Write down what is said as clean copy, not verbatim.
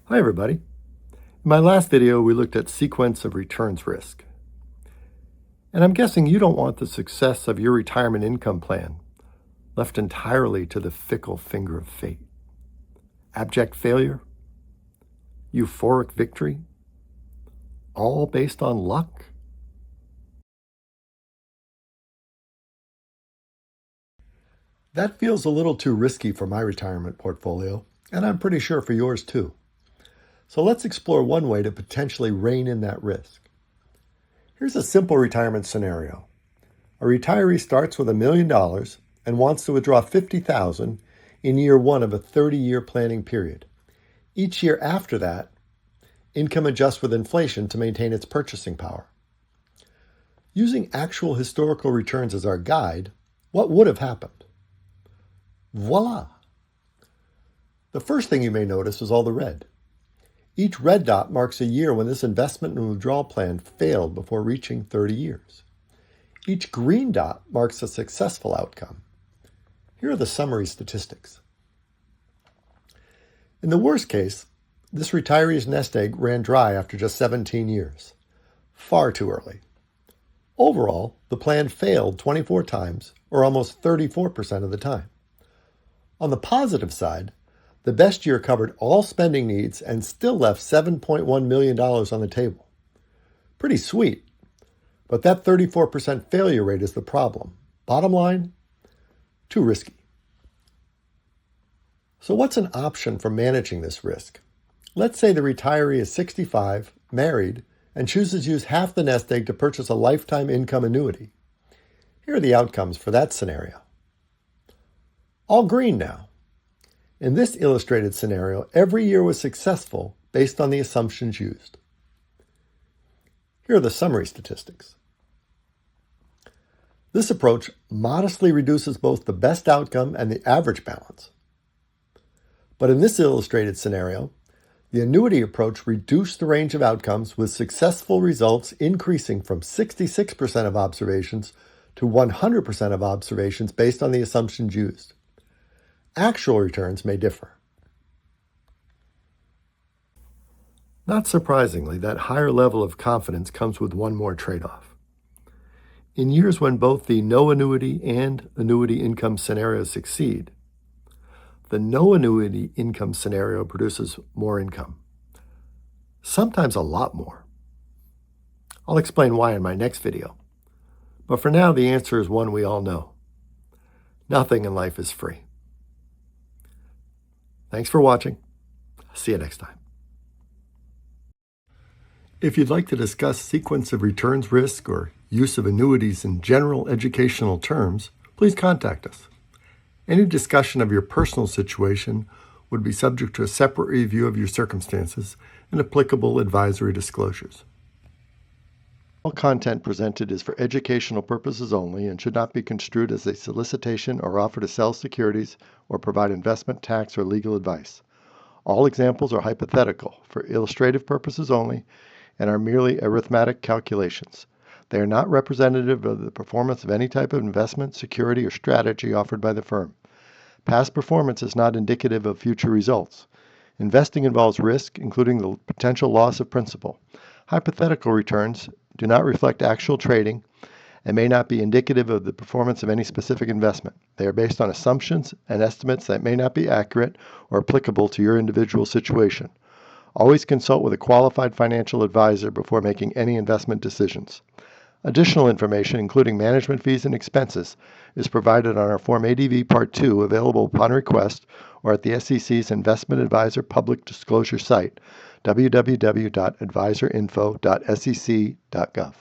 Hi everybody. In my last video, we looked at sequence of returns risk. And I'm guessing you don't want the success of your retirement income plan left entirely to the fickle finger of fate. Abject failure, euphoric victory, all based on luck? That feels a little too risky for my retirement portfolio, and I'm pretty sure for yours too. So let's explore one way to potentially rein in that risk. Here's a simple retirement scenario. A retiree starts with $1 million and wants to withdraw $50,000 in year one of a 30-year planning period. Each year after that, income adjusts with inflation to maintain its purchasing power. Using actual historical returns as our guide, what would have happened? Voila! The first thing you may notice is all the red. Each red dot marks a year when this investment and withdrawal plan failed before reaching 30 years. Each green dot marks a successful outcome. Here are the summary statistics. In the worst case, this retiree's nest egg ran dry after just 17 years. Far too early. Overall, the plan failed 24 times, or almost 34% of the time. On the positive side, the best year covered all spending needs and still left $7.1 million on the table. Pretty sweet, but that 34% failure rate is the problem. Bottom line, too risky. So what's an option for managing this risk? Let's say the retiree is 65, married, and chooses to use half the nest egg to purchase a lifetime income annuity. Here are the outcomes for that scenario. All green now. In this illustrated scenario, every year was successful based on the assumptions used. Here are the summary statistics. This approach modestly reduces both the best outcome and the average balance. But in this illustrated scenario, the annuity approach reduced the range of outcomes with successful results increasing from 66% of observations to 100% of observations based on the assumptions used. Actual returns may differ. Not surprisingly, that higher level of confidence comes with one more trade-off. In years when both the no annuity and annuity income scenarios succeed, the no annuity income scenario produces more income, sometimes a lot more. I'll explain why in my next video. But for now, the answer is one we all know. Nothing in life is free. Thanks for watching. See you next time. If you'd like to discuss sequence of returns risk or use of annuities in general educational terms, please contact us. Any discussion of your personal situation would be subject to a separate review of your circumstances and applicable advisory disclosures. All content presented is for educational purposes only and should not be construed as a solicitation or offer to sell securities or provide investment, tax, or legal advice. All examples are hypothetical, for illustrative purposes only, and are merely arithmetic calculations. They are not representative of the performance of any type of investment, security, or strategy offered by the firm. Past performance is not indicative of future results. Investing involves risk, including the potential loss of principal. Hypothetical returns do not reflect actual trading and may not be indicative of the performance of any specific investment. They are based on assumptions and estimates that may not be accurate or applicable to your individual situation. Always consult with a qualified financial advisor before making any investment decisions. Additional information, including management fees and expenses, is provided on our Form ADV Part 2, available upon request, or at the SEC's Investment Advisor Public Disclosure site, www.advisorinfo.sec.gov.